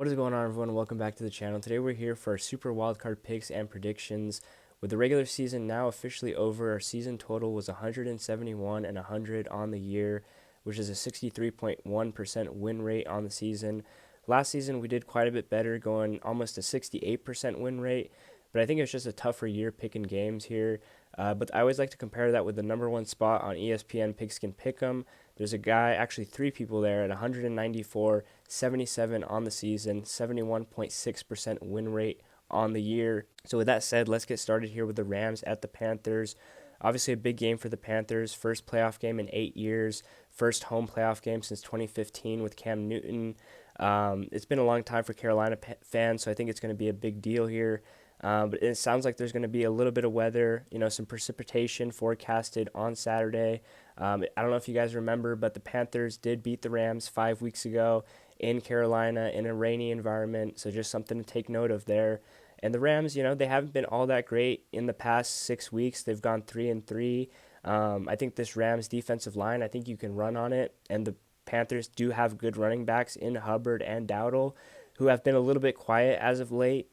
What is going on, everyone? Welcome back to the channel. Today we're here for our Super Wildcard picks and predictions. With the regular season now officially over, our season total was 171 and 100 on the year, which is a 63.1% win rate on the season. Last season we did quite a bit better, going almost a 68% win rate, but I think it's just a tougher year picking games here. But I always like to compare that with the number one spot on ESPN Pigskin Pick'em. There's a guy, actually three people there at 194, 77 on the season, 71.6% win rate on the year. So with that said, let's get started here with the Rams at the Panthers. Obviously a big game for the Panthers, first playoff game in 8 years, first home playoff game since 2015 with Cam Newton. It's been a long time for Carolina fans, so I think it's going to be a big deal here. But it sounds like there's going to be a little bit of weather, some precipitation forecasted on Saturday. I don't know if you guys remember, but the Panthers did beat the Rams 5 weeks ago in Carolina in a rainy environment, so just something to take note of there. And the Rams, they haven't been all that great in the past 6 weeks. They've gone 3-3. I think this Rams defensive line, I think you can run on it, and the Panthers do have good running backs in Hubbard and Dowdle, who have been a little bit quiet as of late.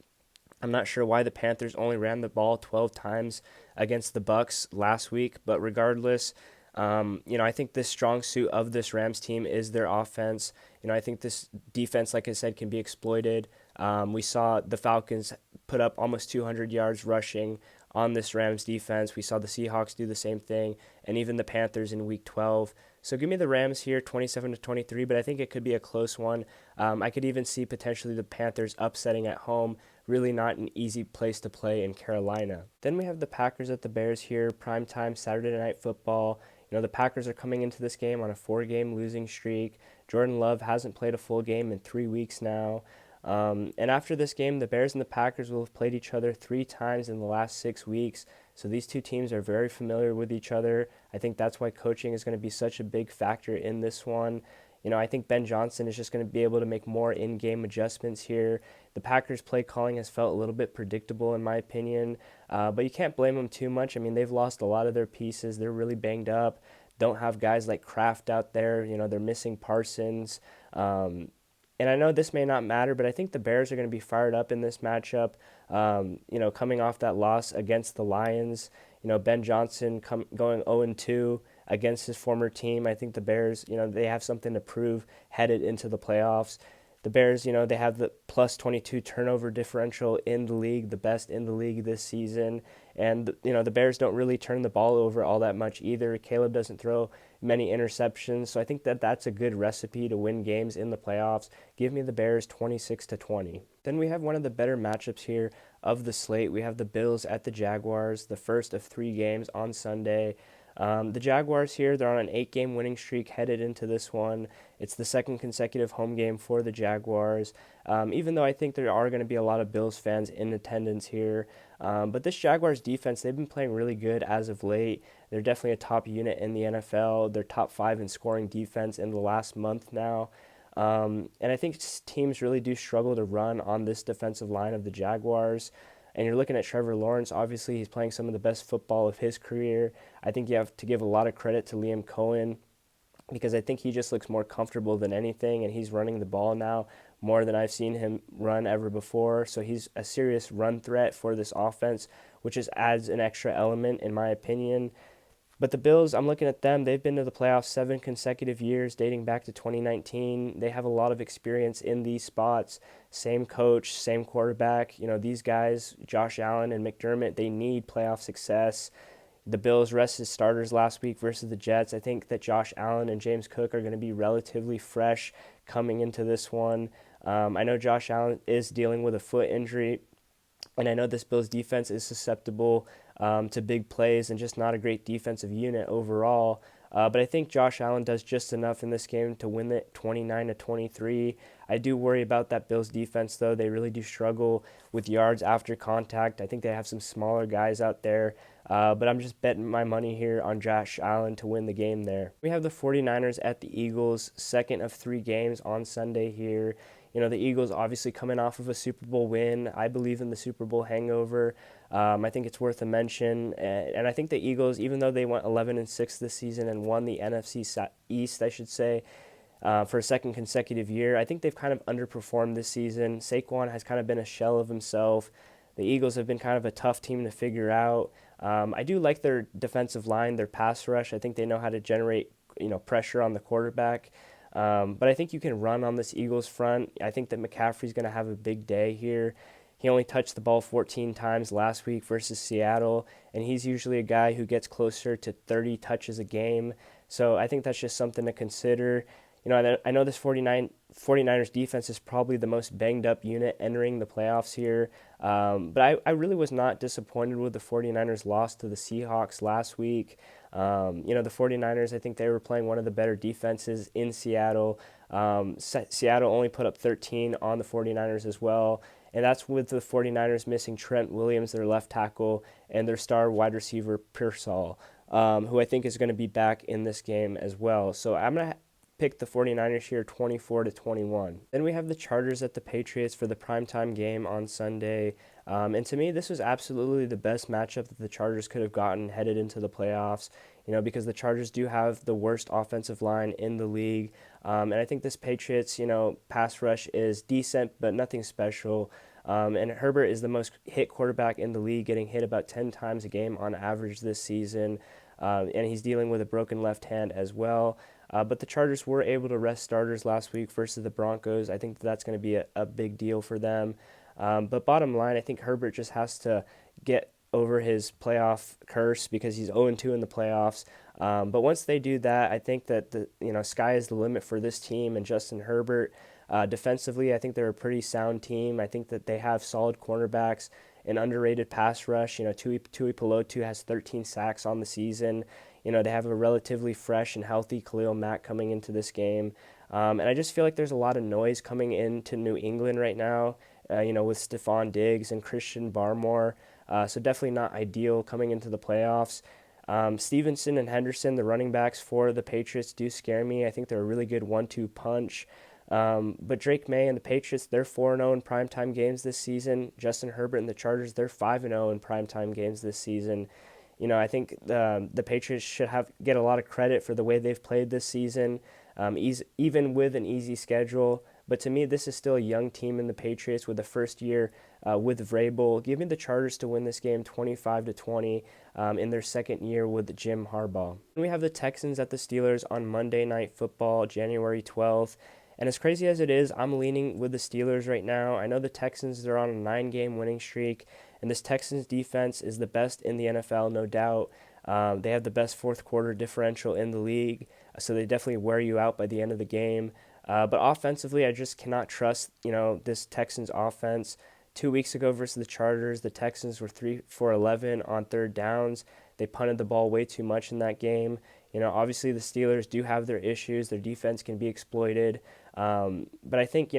I'm not sure why the Panthers only ran the ball 12 times against the Bucs last week, but regardless, I think this strong suit of this Rams team is their offense. I think this defense, like I said, can be exploited. We saw the Falcons put up almost 200 yards rushing on this Rams defense. We saw the Seahawks do the same thing, and even the Panthers in Week 12. So give me the Rams here, 27-23, but I think it could be a close one. I could even see potentially the Panthers upsetting at home. Really not an easy place to play in Carolina. Then we have the Packers at the Bears here, primetime Saturday Night Football. The Packers are coming into this game on a 4-game losing streak. Jordan Love hasn't played a full game in 3 weeks now. And after this game, the Bears and the Packers will have played each other 3 times in the last 6 weeks. So these two teams are very familiar with each other. I think that's why coaching is going to be such a big factor in this one. I think Ben Johnson is just going to be able to make more in-game adjustments here. The Packers' play calling has felt a little bit predictable in my opinion, but you can't blame them too much. I mean, they've lost a lot of their pieces. They're really banged up. Don't have guys like Kraft out there. They're missing Parsons. And I know this may not matter, but I think the Bears are going to be fired up in this matchup. Coming off that loss against the Lions, Ben Johnson going 0-2 against his former team. I think the Bears, they have something to prove headed into the playoffs. The Bears, they have the plus 22 turnover differential in the league, the best in the league this season. And, the Bears don't really turn the ball over all that much either. Caleb doesn't throw many interceptions. So I think that that's a good recipe to win games in the playoffs. Give me the Bears 26-20. Then we have one of the better matchups here of the slate. We have the Bills at the Jaguars, the first of 3 games on Sunday. The Jaguars here, they're on an 8-game winning streak headed into this one. It's the second consecutive home game for the Jaguars, even though I think there are going to be a lot of Bills fans in attendance here. But this Jaguars defense, they've been playing really good as of late. They're definitely a top unit in the NFL. They're top 5 in scoring defense in the last month now. And I think teams really do struggle to run on this defensive line of the Jaguars. And you're looking at Trevor Lawrence. Obviously, he's playing some of the best football of his career. I think you have to give a lot of credit to Liam Cohen because I think he just looks more comfortable than anything, and he's running the ball now more than I've seen him run ever before. So he's a serious run threat for this offense, which just adds an extra element, in my opinion. But the Bills, I'm looking at them. They've been to the playoffs 7 consecutive years, dating back to 2019. They have a lot of experience in these spots. Same coach, same quarterback. These guys, Josh Allen and McDermott, they need playoff success. The Bills rested starters last week versus the Jets. I think that Josh Allen and James Cook are going to be relatively fresh coming into this one. I know Josh Allen is dealing with a foot injury, and I know this Bills defense is susceptible to big plays and just not a great defensive unit overall. But I think Josh Allen does just enough in this game to win it 29-23. I do worry about that Bills defense, though. They really do struggle with yards after contact. I think they have some smaller guys out there. But I'm just betting my money here on Josh Allen to win the game there. We have the 49ers at the Eagles, second of 3 games on Sunday here. The Eagles obviously coming off of a Super Bowl win. I believe in the Super Bowl hangover. I think it's worth a mention. And I think the Eagles, even though they went 11-6 this season and won the NFC East, I should say, for a second consecutive year. I think they've kind of underperformed this season. Saquon has kind of been a shell of himself. The Eagles have been kind of a tough team to figure out. I do like their defensive line, their pass rush. I think they know how to generate pressure on the quarterback. But I think you can run on this Eagles front. I think that McCaffrey's going to have a big day here. He only touched the ball 14 times last week versus Seattle, and he's usually a guy who gets closer to 30 touches a game. So I think that's just something to consider. I know this 49ers defense is probably the most banged up unit entering the playoffs here. But I really was not disappointed with the 49ers loss to the Seahawks last week. The 49ers, I think they were playing one of the better defenses in Seattle. Seattle only put up 13 on the 49ers as well. And that's with the 49ers missing Trent Williams, their left tackle, and their star wide receiver, Pearsall, who I think is going to be back in this game as well. So I'm going to pick the 49ers here 24-21. Then we have the Chargers at the Patriots for the primetime game on Sunday. And to me, this was absolutely the best matchup that the Chargers could have gotten headed into the playoffs, because the Chargers do have the worst offensive line in the league. And I think this Patriots, pass rush is decent, but nothing special. And Herbert is the most hit quarterback in the league, getting hit about 10 times a game on average this season. And he's dealing with a broken left hand as well. But the Chargers were able to rest starters last week versus the Broncos. I think that's going to be a big deal for them. But bottom line, I think Herbert just has to get over his playoff curse because he's 0-2 in the playoffs. But once they do that, I think that the sky is the limit for this team and Justin Herbert. Defensively, I think they're a pretty sound team. I think that they have solid cornerbacks, an underrated pass rush. Tui Pelotu has 13 sacks on the season. They have a relatively fresh and healthy Khalil Mack coming into this game. And I just feel like there's a lot of noise coming into New England right now, with Stephon Diggs and Christian Barmore. So definitely not ideal coming into the playoffs. Stevenson and Henderson, the running backs for the Patriots, do scare me. I think they're a really good 1-2 punch. But Drake May and the Patriots, they're 4-0 in primetime games this season. Justin Herbert and the Chargers, they're 5-0 in primetime games this season. I think the Patriots should get a lot of credit for the way they've played this season, even with an easy schedule. But to me, this is still a young team in the Patriots with the first year with Vrabel. Give me the Chargers to win this game 25-20 in their second year with Jim Harbaugh. And we have the Texans at the Steelers on Monday Night Football, January 12th. And as crazy as it is, I'm leaning with the Steelers right now. I know the Texans are on a 9-game winning streak, and this Texans defense is the best in the NFL, no doubt. They have the best fourth quarter differential in the league, so they definitely wear you out by the end of the game. But offensively, I just cannot trust, this Texans offense. 2 weeks ago versus the Chargers, the Texans were 3 for 11 on third downs. They punted the ball way too much in that game. Obviously the Steelers do have their issues. Their defense can be exploited. But I think,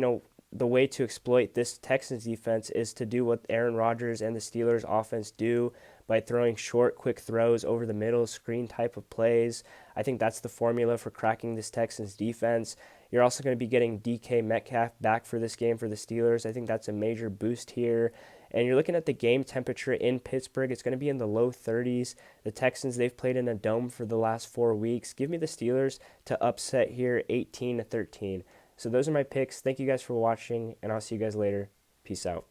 the way to exploit this Texans defense is to do what Aaron Rodgers and the Steelers offense do by throwing short, quick throws over the middle, screen type of plays. I think that's the formula for cracking this Texans defense. You're also going to be getting DK Metcalf back for this game for the Steelers. I think that's a major boost here. And you're looking at the game temperature in Pittsburgh. It's going to be in the low 30s. The Texans, they've played in a dome for the last 4 weeks. Give me the Steelers to upset here 18-13. So those are my picks. Thank you guys for watching, and I'll see you guys later. Peace out.